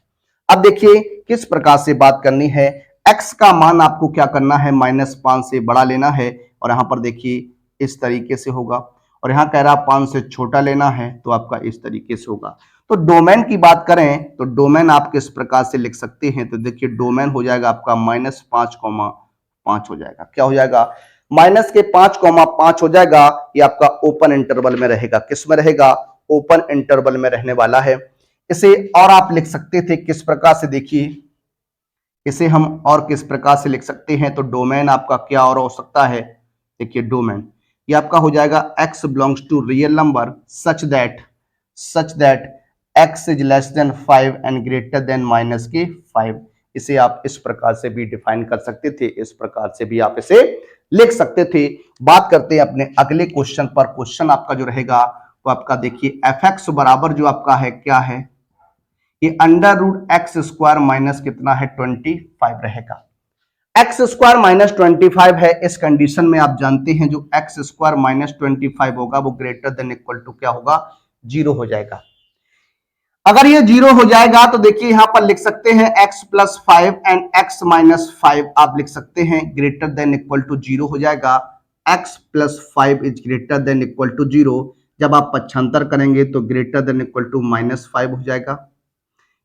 अब देखिए किस प्रकार से बात करनी है। x का मान आपको क्या करना है, -5 से बड़ा लेना है, और यहाँ पर देखिए इस तरीके से होगा, और यहाँ कह रहा 5 से छोटा लेना है तो आपका इस तरीके से होगा। तो डोमेन की बात करें तो डोमेन आप किस प्रकार से लिख सकते हैं, तो देखिए डोमेन हो जाएगा आपका -5,5 हो जाएगा। क्या हो जाएगा, माइनस के 5,5 हो जाएगा। ये आपका ओपन इंटरवल में रहेगा। किस में रहेगा, ओपन इंटरवल में रहने वाला है। इसे और आप लिख सकते थे किस प्रकार से, देखिए इसे हम और किस प्रकार से लिख सकते हैं, तो डोमेन आपका क्या और हो सकता है, देखिए डोमेन ये आपका हो जाएगा x belongs to real number such that x is less than 5 and greater than -5। इसे आप इस प्रकार से भी डिफाइन कर सकते थे, इस प्रकार से भी आप इसे लिख सकते थे। बात करते हैं अपने अगले क्वेश्चन पर। क्वेश्चन आपका जो रहेगा वो आपका देखिए fx बराबर जो आपका है क्या है, ये √x² माइनस कितना है, 25 रहेगा। x² -25 है। इस कंडीशन में आप जानते हैं जो x² -25 होगा वो ग्रेटर देन इक्वल टू क्या होगा, जीरो हो जाएगा। अगर ये जीरो हो जाएगा तो देखिए यहां पर लिख सकते हैं x+5 एंड x -5 आप लिख सकते हैं greater than equal to zero हो जाएगा। x+5 is greater than equal to zero, जब आप पक्षांतर करेंगे तो ग्रेटर देन इक्वल टू -5 हो जाएगा।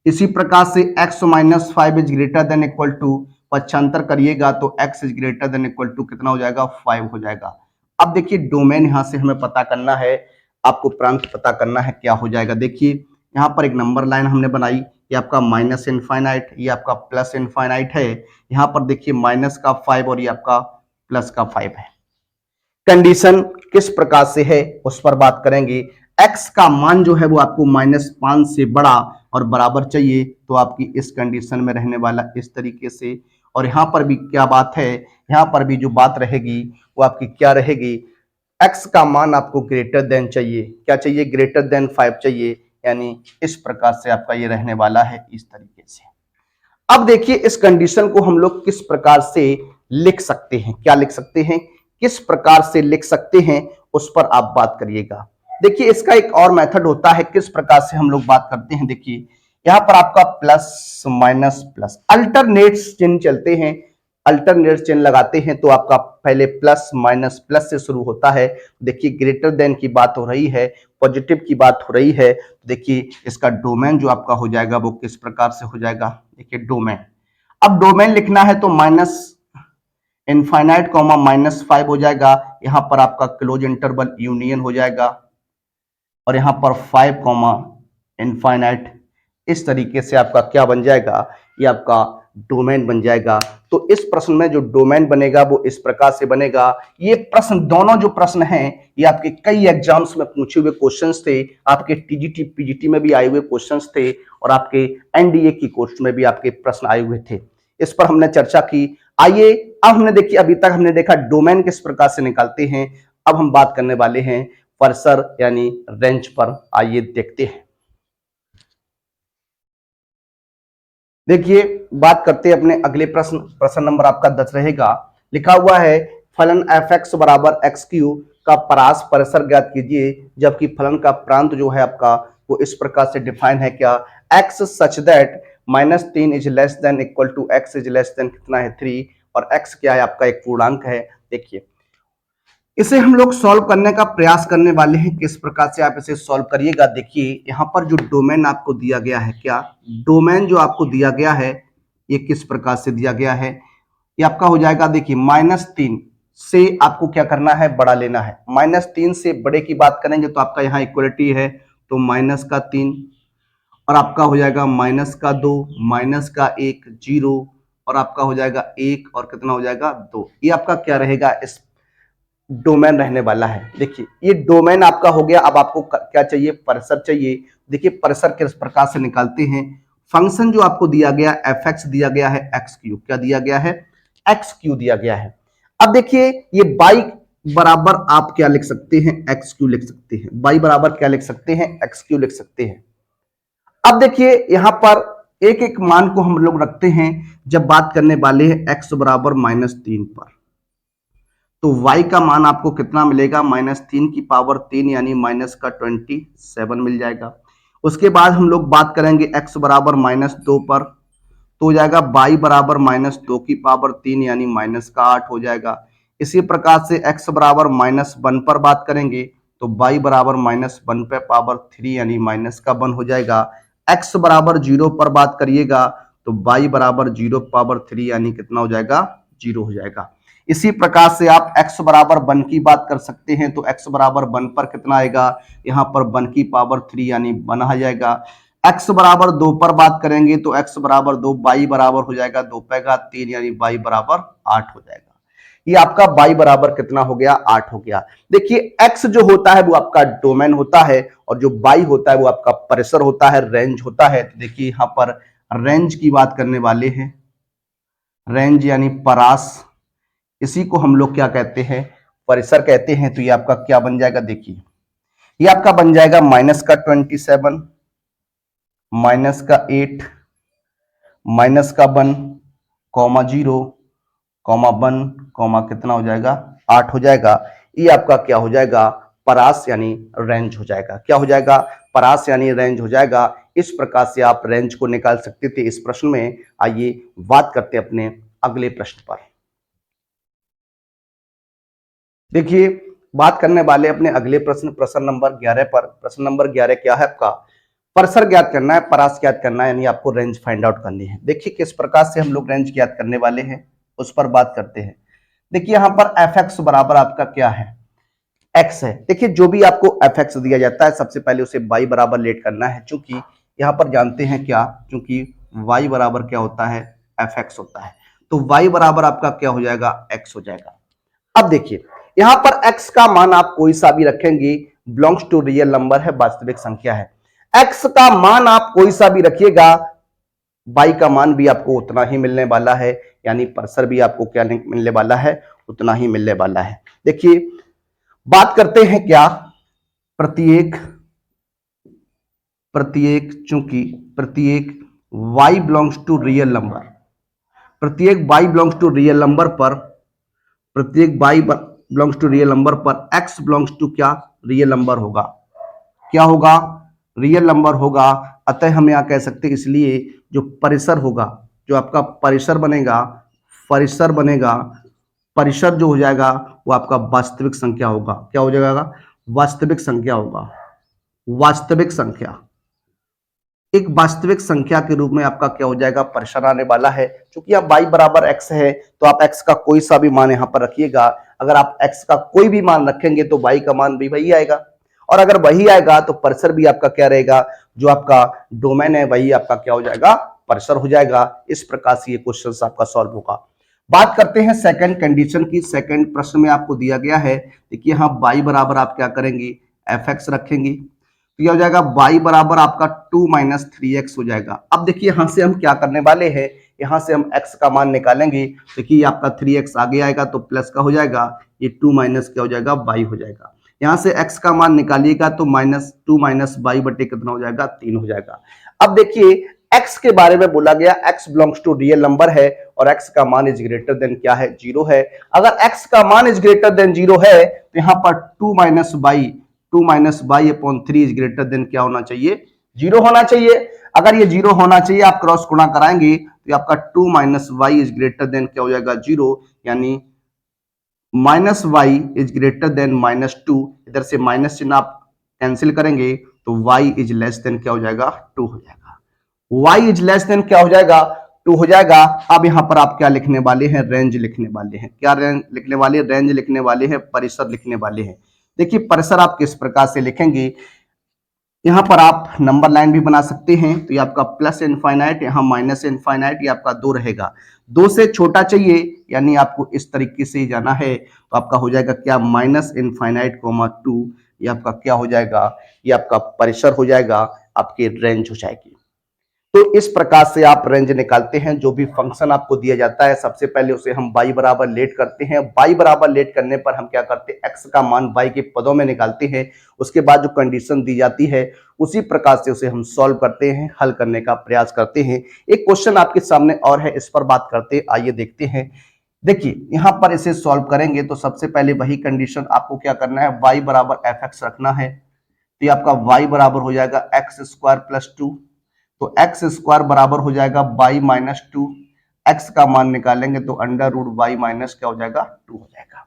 इसी प्रकार से x -5 is greater than equal to, पक्षांतर करिएगा तो x is greater than equal to कितना हो जाएगा, 5 हो जाएगा। अब देखिए डोमेन यहां से हमें पता करना है, आपको प्रांत पता करना है क्या हो जाएगा। देखिए यहाँ पर एक नंबर लाइन हमने बनाई, ये आपका माइनस इनफाइनाइट, ये आपका प्लस इनफाइनाइट है। यहाँ पर देखिए माइनस का 5 और ये आपका प्लस का 5 है। कंडीशन किस प्रकार से है उस पर बात करेंगे। x का मान जो है वो आपको -5 से बड़ा और बराबर चाहिए, तो आपकी इस कंडीशन में रहने वाला इस तरीके से। और यहाँ पर भी क्या बात है, यहाँ पर भी जो बात रहेगी वो आपकी क्या रहेगी, x का मान आपको ग्रेटर देन चाहिए, क्या चाहिए, ग्रेटर देन 5 चाहिए, यानी इस प्रकार से आपका ये रहने वाला है इस तरीके से। अब देखिए इस कंडीशन को हम लोग किस प्रकार से लिख सकते हैं, क्या लिख सकते हैं, किस प्रकार से लिख सकते हैं उस पर आप बात करिएगा। देखिए इसका एक और मेथड होता है किस प्रकार से हम लोग बात करते हैं। देखिए यहां पर आपका प्लस माइनस प्लस अल्टरनेट चिन्ह चलते हैं, अल्टरनेट चिन्ह लगाते हैं तो आपका पहले प्लस माइनस प्लस से शुरू होता है। देखिए ग्रेटर देन की बात हो रही है, पॉजिटिव की बात हो रही है, देखिए इसका डोमेन जो आपका हो जाएगा वो किस प्रकार से हो जाएगा। देखिए डोमेन, अब डोमेन लिखना है तो माइनस इनफाइनाइट कॉमा -5 हो जाएगा। यहां पर आपका क्लोज इंटरवल यूनियन हो जाएगा और यहां पर 5 कॉमा इनफाइनाइट, इस तरीके से आपका क्या बन जाएगा, ये आपका डोमेन बन जाएगा। तो इस प्रश्न में जो डोमेन बनेगा वो इस प्रकार से बनेगा। ये प्रश्न, दोनों जो प्रश्न हैं ये आपके कई एग्जाम्स में पूछे हुए क्वेश्चंस थे, आपके टीजीटी पीजीटी में भी आए हुए क्वेश्चंस थे और आपके एनडीए की कोर्स में भी आपके प्रश्न आए हुए थे। इस पर हमने चर्चा की। आइए अब हमने देखिए, अभी तक हमने देखा डोमेन किस प्रकार से निकालते हैं, अब हम बात करने वाले हैं कर्सर यानी रेंज पर। आइए देखते हैं। देखिए बात करते हैं अपने अगले प्रश्न, प्रश्न नंबर आपका 10 रहेगा। लिखा हुआ है फलन fx बराबर x³ का परास परिसर ज्ञात कीजिए, जबकि फलन का प्रांत जो है आपका वो इस प्रकार से डिफाइन है क्या, x such that -3 is less than equal to x is less than कितना है 3, और x क्या है आपका एक पूर्णांक है। देखिए इसे हम लोग सॉल्व करने का प्रयास करने वाले हैं, किस प्रकार से आप इसे सॉल्व करिएगा। देखिए यहाँ पर जो डोमेन आपको दिया गया है, क्या डोमेन जो आपको दिया गया है ये किस प्रकार से दिया गया है, ये आपका हो जाएगा। देखिए -3 से आपको क्या करना है, बड़ा लेना है। -3 से बड़े की बात करेंगे तो आपका यहाँ इक्वलिटी है, तो -3 और आपका हो जाएगा -2 -1 0 और आपका हो जाएगा 1 और कितना हो जाएगा 2। ये आपका क्या रहेगा, इस डोमेन रहने वाला है। देखिए ये डोमेन आपका हो गया। अब आपको क्या चाहिए, परिसर चाहिए। देखिए परिसर किस प्रकार से निकालते हैं। फंक्शन जो आपको दिया गया एफ एक्स दिया गया है, एक्स क्यू क्या दिया गया है, एक्स क्यू दिया गया है। अब देखिए ये बाई बराबर आप क्या लिख सकते हैं, एक्स क्यू लिख सकते हैं। बाई बराबर क्या लिख सकते हैं, एक्स क्यू लिख सकते हैं। अब देखिए यहां पर एक एक मान को हम लोग रखते हैं जब बात करने वाले हैं एक्स बराबर -3 पर। तो y का मान आपको कितना मिलेगा, -3 की पावर 3 यानी माइनस का 27 मिल जाएगा। उसके बाद हम लोग बात करेंगे x बराबर -2 पर, तो हो जाएगा y बराबर -2 की पावर 3 यानी माइनस का 8 हो जाएगा। इसी प्रकार से x बराबर -1 पर बात करेंगे तो y बराबर -1 पे पावर 3 यानी माइनस का 1 हो जाएगा। x बराबर 0 पर बात करिएगा तो y बराबर 0 पावर 3 यानी कितना हो जाएगा, 0 हो जाएगा। इसी प्रकार से आप x बराबर 1 की बात कर सकते हैं तो x बराबर 1 पर कितना आएगा, यहाँ पर 1 की पावर 3 यानी 1 आ जाएगा। x बराबर 2 पर बात करेंगे तो x बराबर 2, y बराबर हो जाएगा 2 पे का 3 यानी y बराबर 8 हो जाएगा। ये आपका y बराबर कितना हो गया, 8 हो गया। देखिए x जो होता है वो आपका डोमेन होता है और जो y होता है वो आपका परिसर होता है, रेंज होता है। तो देखिए यहाँ पर रेंज की बात करने वाले हैं, रेंज यानी परास, इसी को हम लोग क्या कहते हैं, परिसर कहते हैं। तो ये आपका क्या बन जाएगा, देखिए ये आपका बन जाएगा -27, -8, -1, -0, -1, कितना हो जाएगा, 8 हो जाएगा। ये आपका क्या हो जाएगा, परास यानी रेंज हो जाएगा। क्या हो जाएगा, परास यानी रेंज हो जाएगा। इस प्रकार से आप रेंज को निकाल सकते थे इस प्रश्न में। आइए बात करते हैं अपने अगले प्रश्न पर। देखिए बात करने वाले अपने अगले प्रश्न नंबर 11 पर। प्रश्न नंबर 11 क्या है आपका, परिसर ज्ञात करना है, परास ज्ञात करना है, यानी आपको रेंज फाइंड आउट करनी है। देखिए किस प्रकार से हम लोग रेंज ज्ञात करने वाले हैं उस पर बात करते हैं। देखिए यहाँ पर एफ एक्स बराबर आपका क्या है, एक्स है। देखिए जो भी आपको एफ एक्स दिया जाता है सबसे पहले उसे वाई बराबर लेट करना है, क्योंकि यहाँ पर जानते हैं क्या, क्योंकि वाई बराबर क्या होता है, एफ एक्स होता है। तो वाई बराबर आपका क्या हो जाएगा, एक्स हो जाएगा। अब देखिए यहां पर x का मान आप कोई सा भी रखेंगे, बिलोंग्स टू रियल नंबर है, वास्तविक संख्या है। x का मान आप कोई सा भी रखिएगा, y का मान भी आपको उतना ही मिलने वाला है, यानी परिसर भी आपको क्या मिलने वाला है, उतना ही मिलने वाला है। देखिए बात करते हैं क्या, प्रत्येक प्रत्येक चूंकि प्रत्येक y belongs to real number, प्रत्येक y belongs to real number पर, प्रत्येक y belongs to real number पर x बिलोंग्स टू क्या, रियल नंबर होगा। क्या होगा, रियल नंबर होगा। अतः हम यहां कह सकते हैं, इसलिए जो परिसर होगा, जो आपका परिसर बनेगा, परिसर बनेगा, परिसर जो हो जाएगा वो आपका वास्तविक संख्या होगा। क्या हो जाएगा, वास्तविक संख्या होगा। वास्तविक संख्या, एक वास्तविक संख्या के रूप में आपका क्या हो जाएगा, परिसर आने वाला है। क्योंकि आप y बराबर x है तो आप x का कोई सा भी मान यहां पर रखिएगा। अगर आप x का कोई भी मान रखेंगे तो y का मान भी वही आएगा, और अगर वही आएगा तो परिसर भी आपका क्या रहेगा, जो आपका डोमेन है वही आपका क्या हो जाएगा, परिसर हो जाएगा। इस प्रकार से ये क्वेश्चन आपका सॉल्व होगा। बात करते हैं सेकंड कंडीशन की। सेकंड प्रश्न में आपको दिया गया है, देखिए यहाँ y बराबर आप क्या करेंगे, एफ एक्स रखेंगे, तो यह हो जाएगा y बराबर आपका 2 - 3x हो जाएगा। अब देखिए यहां से हम क्या करने वाले हैं, यहां से हम x का मान निकालेंगे। देखिए आपका 3x आगे आएगा तो प्लस का हो जाएगा, ये 2 माइनस क्या हो जाएगा, y हो जाएगा। यहां से x का मान निकालिएगा तो -2 - y बटे कितना हो जाएगा, 3 हो जाएगा। अब देखिए x के बारे में बोला गया, x belongs to real number है और x का मान इज ग्रेटर देन क्या है, 0 है। अगर x का मान इज ग्रेटर देन 0 है तो यहाँ पर 2 - y upon 3 is greater then क्या होना चाहिए, 0 होना चाहिए। अगर ये 0 होना चाहिए, आप क्रॉस गुणा कराएंगे तो आपका 2 - y इज ग्रेटर देन क्या हो जाएगा, 0, यानी -y इज ग्रेटर देन -2। इधर से माइनस चिन्ह आप कैंसिल करेंगे तो y इज लेस देन क्या हो जाएगा, 2 हो जाएगा। y इज लेस देन क्या हो जाएगा, 2 हो जाएगा। अब यहां पर आप क्या लिखने वाले हैं, रेंज लिखने वाले हैं। क्या रेंज लिखने वाले, रेंज लिखने वाले हैं, परिसर लिखने वाले हैं। देखिए परिसर आप किस प्रकार से लिखेंगे, यहाँ पर आप नंबर लाइन भी बना सकते हैं, तो ये आपका प्लस इनफाइनाइट, यहाँ माइनस इनफाइनाइट, ये आपका 2 रहेगा। 2 से छोटा चाहिए, यानी आपको इस तरीके से जाना है, तो आपका हो जाएगा क्या, माइनस इनफाइनाइट कोमा 2, ये आपका क्या हो जाएगा, ये आपका परिसर हो जाएगा, आपकी रेंज हो जाएगी। तो इस प्रकार से आप रेंज निकालते हैं। जो भी फंक्शन आपको दिया जाता है, सबसे पहले उसे हम y बराबर लेट करते हैं। y बराबर लेट करने पर हम क्या करते हैं, x का मान y के पदों में निकालते हैं। उसके बाद जो कंडीशन दी जाती है उसी प्रकार से उसे हम सॉल्व करते हैं, हल करने का प्रयास करते हैं। एक क्वेश्चन आपके सामने और है, इस पर बात करते हैं, आइए देखते हैं। देखिए यहाँ पर इसे सॉल्व करेंगे तो सबसे पहले वही कंडीशन आपको क्या करना है, y बराबर fx रखना है। तो ये आपका y बराबर हो जाएगा एक्स स्क्वायर प्लस 2, तो एक्स स्क्वायर बराबर हो जाएगा y माइनस 2, एक्स का मान निकालेंगे तो अंडर रूट वाई माइनस क्या हो जाएगा, 2 हो जाएगा।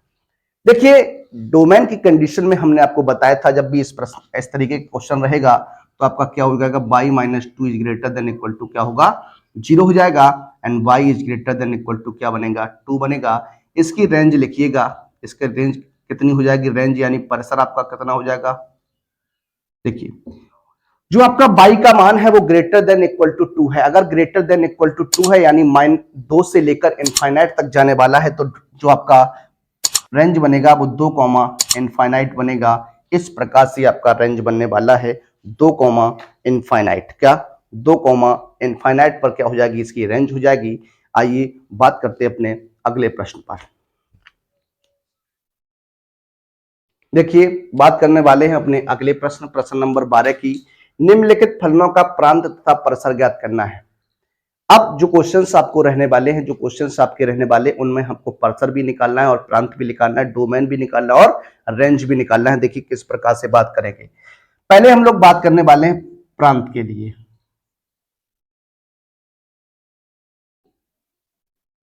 देखिए डोमेन की कंडीशन में हमने आपको बताया था, जब भी इस प्रश्न इस तरीके का क्वेश्चन रहेगा तो आपका क्या हो जाएगा, y minus 2 is greater than equal to क्या होगा, 0 हो जाएगा, and y is greater than equal to क्या बनेगा, 2 बनेगा। इसकी रेंज लिखिएगा, इसके रेंज कितनी हो जाएगी, रेंज यानी परिसर आपका कितना हो जाएगा। देखिए जो आपका y का मान है वो ग्रेटर देन इक्वल टू 2 है। अगर ग्रेटर देन इक्वल टू 2 है यानी -2 से लेकर इनफाइनाइट तक जाने वाला है, तो जो आपका रेंज बनेगा वो 2 कॉमा इनफाइनाइट बनेगा। इस प्रकार से आपका रेंज बनने वाला है 2 कॉमा इनफाइनाइट, क्या 2 कॉमा इनफाइनाइट पर क्या हो जाएगी, इसकी रेंज हो जाएगी। आइए बात करते हैं अपने अगले प्रश्न पर। देखिए बात करने वाले हैं अपने अगले प्रश्न, प्रश्न नंबर 12 की। निम्नलिखित फलनों का प्रांत तथा परिसर ज्ञात करना है। अब जो क्वेश्चंस आपको रहने वाले हैं, जो क्वेश्चंस आपके रहने वाले, उनमें हमको परिसर भी निकालना है और प्रांत भी निकालना है, डोमेन भी निकालना है और रेंज भी निकालना है। देखिए किस प्रकार से बात करेंगे। पहले हम लोग बात करने वाले हैं प्रांत के लिए।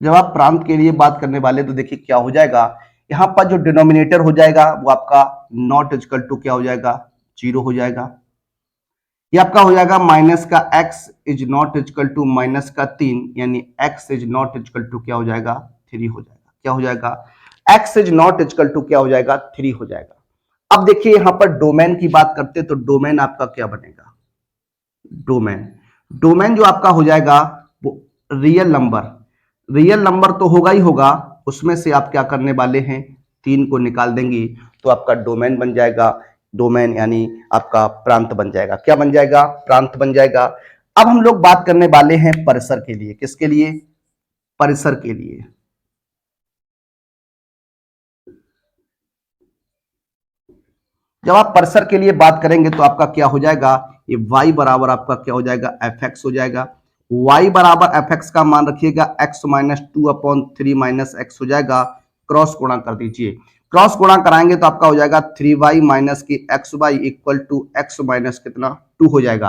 जब आप प्रांत के लिए बात करने वाले तो देखिए क्या हो जाएगा, यहाँ पर जो डिनोमिनेटर हो जाएगा वो आपका नॉट इक्वल टू क्या हो जाएगा, 0 हो जाएगा। ये आपका हो जाएगा माइनस का x is not equal to minus का 3, यानी x is not equal to क्या हो जाएगा, 3 हो जाएगा। क्या हो जाएगा, x is not equal to क्या हो जाएगा, 3 हो जाएगा। अब देखिए यहां पर डोमेन की बात करते हैं, तो डोमेन आपका क्या बनेगा, डोमेन डोमेन जो आपका हो जाएगा वो रियल नंबर, रियल नंबर तो होगा ही होगा, उसमें से आप क्या करने वाले हैं, 3 को निकाल देंगे तो आपका डोमेन बन जाएगा। डोमेन यानी आपका प्रांत बन जाएगा, क्या बन जाएगा, प्रांत बन जाएगा। अब हम लोग बात करने वाले हैं परिसर के लिए। किसके लिए, परिसर के लिए। जब आप परिसर के लिए बात करेंगे तो आपका क्या हो जाएगा, ये y बराबर आपका क्या हो जाएगा, fx हो जाएगा। y बराबर fx का मान रखिएगा x minus 2 upon 3 minus x हो जाएगा। क्रॉस गुणा कर दीजिए, क्रॉस गुणा कराएंगे तो आपका हो जाएगा 3y माइनस की x y equal to x minus कितना, 2 हो जाएगा।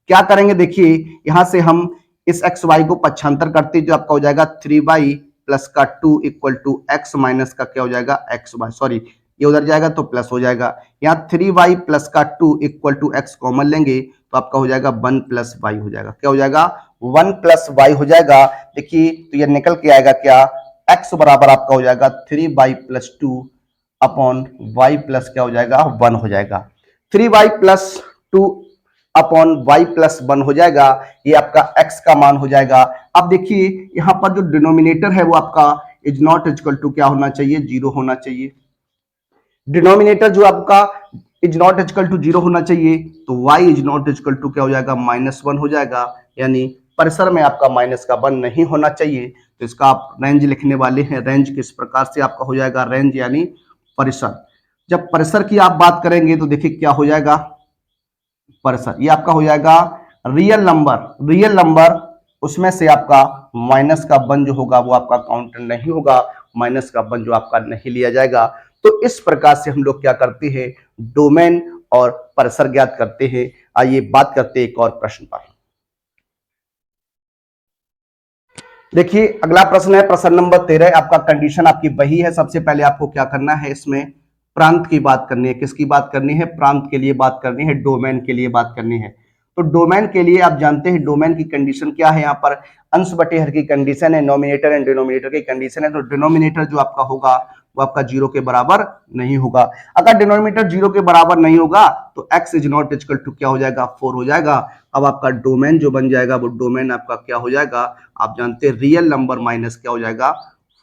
क्या करेंगे, देखिए यहां से हम इस एक्स वाई को पक्षांतर करते जो आपका हो जाएगा 3y प्लस का 2 इक्वल टू एक्स माइनस का क्या हो जाएगा, एक्स वाई, सॉरी ये उधर जाएगा तो प्लस हो जाएगा। यहाँ 3y प्लस का 2 इक्वल टू एक्स कॉमन लेंगे तो आपका हो जाएगा 1 प्लस वाई हो जाएगा। क्या हो जाएगा, 1 प्लस वाई हो जाएगा। देखिए तो ये निकल के आएगा क्या, x बराबर आपका हो जाएगा 3y plus 2 upon Y plus क्या हो जाएगा, 1 हो जाएगा। 3y plus 2 upon Y plus 1 हो जाएगा, ये आपका x का मान हो जाएगा। अब देखिए यहाँ पर जो डिनोमिनेटर है वो आपका इज नॉट इक्वल टू क्या होना चाहिए, 0 होना चाहिए। डिनोमिनेटर जो आपका इज नॉट इक्वल टू 0 होना चाहिए, तो y is not equal to क्या हो जाएगा, -1 हो जाएगा। यानी परिसर में आपका माइनस का 1 नहीं होना चाहिए, तो इसका आप रेंज लिखने वाले हैं। रेंज किस प्रकार से आपका हो जाएगा, रेंज यानी परिसर। जब परिसर की आप बात करेंगे तो देखिए क्या हो जाएगा, परिसर ये आपका हो जाएगा रियल नंबर, रियल नंबर उसमें से आपका माइनस का 1 जो होगा वो आपका काउंट नहीं होगा, माइनस का 1 जो आपका नहीं लिया जाएगा। तो इस प्रकार से हम लोग क्या करते हैं, डोमेन और परिसर ज्ञात करते हैं। आइए बात करते हैं एक और प्रश्न पर। देखिए अगला प्रश्न है प्रश्न नंबर 13। आपका कंडीशन आपकी वही है। सबसे पहले आपको क्या करना है, इसमें प्रांत की बात करनी है। किसकी बात करनी है, प्रांत के लिए बात करनी है, डोमेन के लिए बात करनी है। तो डोमेन के लिए आप जानते हैं डोमेन की कंडीशन क्या है, यहाँ पर अंश बटे हर की कंडीशन है, नोमिनेटर एंड डिनोमिनेटर की कंडीशन है। तो डिनोमिनेटर जो आपका होगा वो आपका 0 के बराबर नहीं होगा। अगर डिनोमिनेटर 0 के बराबर नहीं होगा तो x is not equal to क्या हो जाएगा, 4 हो जाएगा। अब आपका डोमेन जो बन जाएगा वो डोमेन आपका क्या हो जाएगा, आप जानते हैं रियल नंबर माइनस क्या हो जाएगा,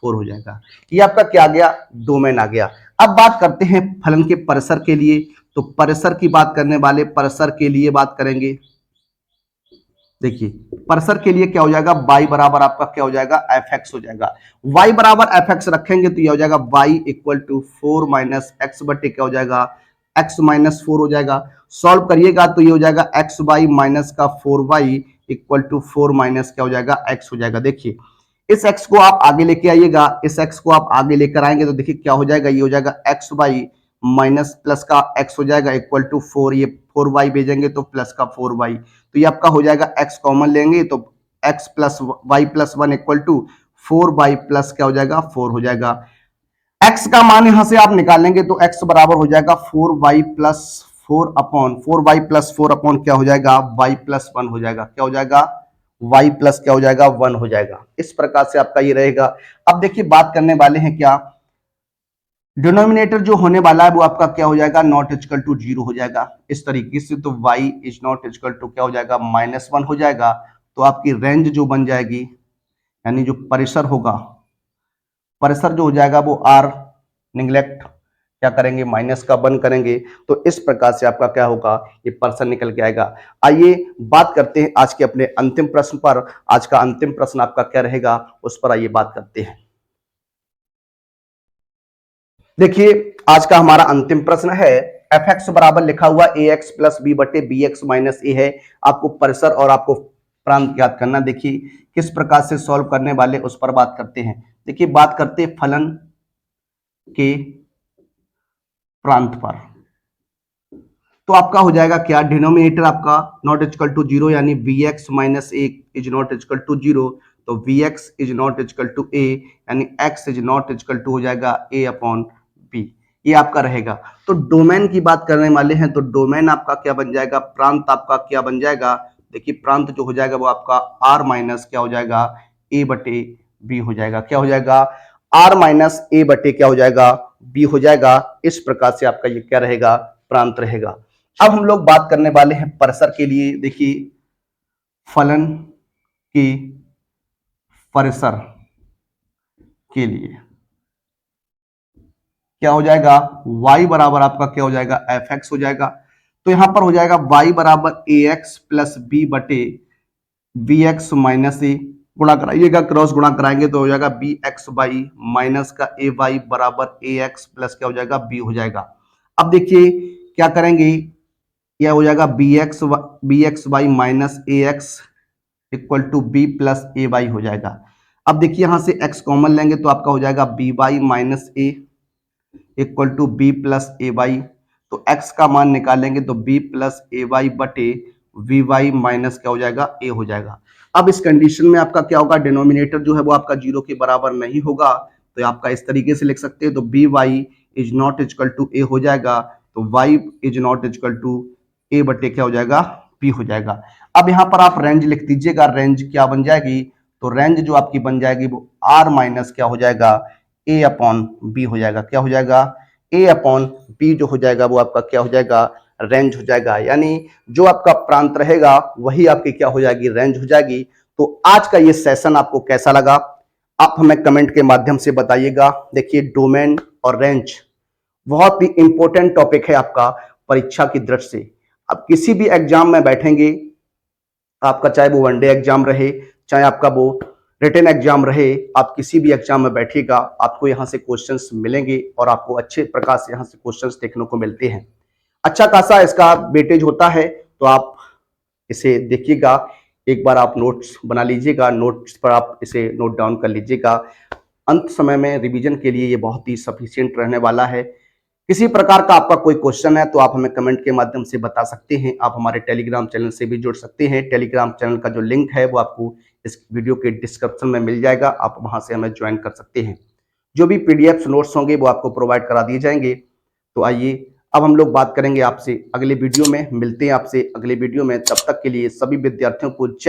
4 हो जाएगा। ये आपका क्या आ गया, डोमेन आ गया। अब बात करते हैं फलन के परिसर के लिए। तो परिसर की बात करने वाले, परिसर के लिए बात करेंगे। देखिए परिसर के लिए क्या हो जाएगा, y बराबर आपका क्या हो जाएगा, fx हो जाएगा। y बराबर fx रखेंगे तो ये हो जाएगा y equal to 4 minus x बटे क्या हो जाएगा, x माइनस 4 हो जाएगा। सॉल्व करिएगा तो ये हो जाएगा एक्स वाई माइनस का 4y इक्वल टू 4 माइनस क्या हो जाएगा, x हो जाएगा। देखिए इस x को आप आगे लेके आइएगा, इस x को आप आगे लेकर आएंगे तो देखिए क्या हो जाएगा, ये हो जाएगा एक्स वाई माइनस प्लस का x हो जाएगा इक्वल टू 4, ये 4y भेजेंगे तो प्लस का 4y, तो ये आपका हो जाएगा x कॉमन लेंगे तो x plus y plus 1 equal to 4y plus क्या हो जाएगा, 4 हो जाएगा। x का मान यहां से आप निकालेंगे तो x बराबर हो जाएगा 4y plus 4 upon 4y plus 4 upon क्या हो जाएगा, y प्लस 1 हो जाएगा। क्या हो जाएगा, y प्लस क्या हो जाएगा, 1 हो जाएगा। इस प्रकार से आपका ये रहेगा। अब देखिए बात करने वाले हैं क्या, डिनोमिनेटर जो होने वाला है वो आपका क्या हो जाएगा, नॉट इक्वल टू 0 हो जाएगा। इस तरीके से तो y is not equal to क्या हो जाएगा, -1 हो जाएगा। तो आपकी रेंज जो बन जाएगी, यानी जो परिसर होगा, परिसर जो हो जाएगा वो r निगलेक्ट क्या करेंगे, माइनस का 1 करेंगे। तो इस प्रकार से आपका क्या होगा, ये पर्सन निकल के आएगा। आइए बात करते हैं आज के अपने अंतिम प्रश्न पर। आज का अंतिम प्रश्न आपका क्या रहेगा, उस पर आइए बात करते हैं। देखिए आज का हमारा अंतिम प्रश्न है, एफ एक्स बराबर लिखा हुआ ए एक्स प्लस बी बटे बी एक्स माइनस ए है। आपको परिसर और आपको प्रांत याद करना। देखिए किस प्रकार से सॉल्व करने वाले उस पर बात करते हैं। देखिए बात करते हैं फलन के प्रांत पर। तो आपका हो जाएगा क्या, डिनोमिनेटर आपका नॉट इक्वल टू 0 यानी b x minus a is not equal to 0, तो b x is not equal to a यानी x is not equal to हो जाएगा ए अपॉन बी। ये आपका रहेगा। तो डोमेन की बात करने वाले हैं तो डोमेन आपका क्या बन जाएगा, प्रांत आपका क्या बन जाएगा। देखिए प्रांत जो हो जाएगा वो आपका आर माइनस क्या हो जाएगा, ए बटे बी हो जाएगा। क्या हो जाएगा, आर माइनस ए बटे क्या हो जाएगा, बी हो जाएगा। इस प्रकार से आपका ये क्या रहेगा, प्रांत रहेगा। अब हम लोग बात करने वाले हैं परिसर के लिए। देखिए फलन की परिसर के लिए क्या हो जाएगा, y बराबर आपका क्या हो जाएगा, एफ एक्स हो जाएगा। तो यहां पर हो जाएगा y बराबर ए एक्स प्लस बी बटे बी एक्स माइनस ए, गुणा कराइएगा, क्रॉस गुणा कराएंगे तो हो जाएगा बी एक्स वाई माइनस का ए वाई बराबर ए एक्स प्लस क्या हो जाएगा, बी हो जाएगा। अब देखिए क्या करेंगे, यह हो जाएगा b x y minus a x equal to b plus a y हो जाएगा। अब देखिए यहां से x कॉमन लेंगे तो आपका हो जाएगा b y minus a equal to b plus a y. तो x का मान निकालेंगे तो b प्लस ए वाई बटे वी वाई माइनस क्या हो जाएगा, a हो जाएगा। अब इस कंडीशन में आपका क्या होगा, डिनोमिनेटर जो है वो आपका 0 के बराबर नहीं होगा। तो आपका इस तरीके से लिख सकते हैं, तो b y is not equal to a हो जाएगा। तो y is not equal to a बटे क्या हो जाएगा, b हो जाएगा। अब यहाँ पर आप रेंज लिख दीजिएगा, रेंज क्या बन जाएगी, तो रेंज जो आपकी बन जाएगी वो r माइनस क्या हो जाएगा, a अपॉन b हो जाएगा। क्या हो जाएगा, a अपॉन b जो हो जाएगा वो आपका क्या हो जाएगा, रेंज हो जाएगा। यानी जो आपका प्रांत रहेगा वही आपकी क्या हो जाएगी, रेंज हो जाएगी। तो आज का ये सेशन आपको कैसा लगा, आप हमें कमेंट के माध्यम से बताइएगा। देखिए डोमेन और रेंज बहुत ही इंपॉर्टेंट टॉपिक है आपका परीक्षा की दृष्टि से। आप किसी भी एग्जाम में बैठेंगे, आपका चाहे वो वनडे एग्जाम रहे, चाहे आपका वो रिटन एग्जाम रहे, आप किसी भी एग्जाम में बैठिएगा आपको यहाँ से क्वेश्चंस मिलेंगे और आपको अच्छे प्रकार से यहाँ से क्वेश्चंस देखने को मिलते हैं। अच्छा खासा इसका वेटेज होता है, तो आप इसे देखिएगा। एक बार आप नोट्स बना लीजिएगा, नोट्स पर आप इसे नोट डाउन कर लीजिएगा। अंत समय में रिवीजन के लिए ये बहुत ही सफिशिएंट रहने वाला है। किसी प्रकार का आपका कोई क्वेश्चन है तो आप हमें कमेंट के माध्यम से बता सकते हैं। आप हमारे टेलीग्राम चैनल से भी जुड़ सकते हैं। टेलीग्राम चैनल का जो लिंक है वो आपको इस वीडियो के डिस्क्रिप्शन में मिल जाएगा, आप वहां से हमें ज्वाइन कर सकते हैं। जो भी पीडीएफ नोट्स होंगे वो आपको प्रोवाइड करा दिए जाएंगे। तो आइए अब हम लोग बात करेंगे आपसे अगले वीडियो में, मिलते हैं आपसे अगले वीडियो में। तब तक के लिए सभी विद्यार्थियों को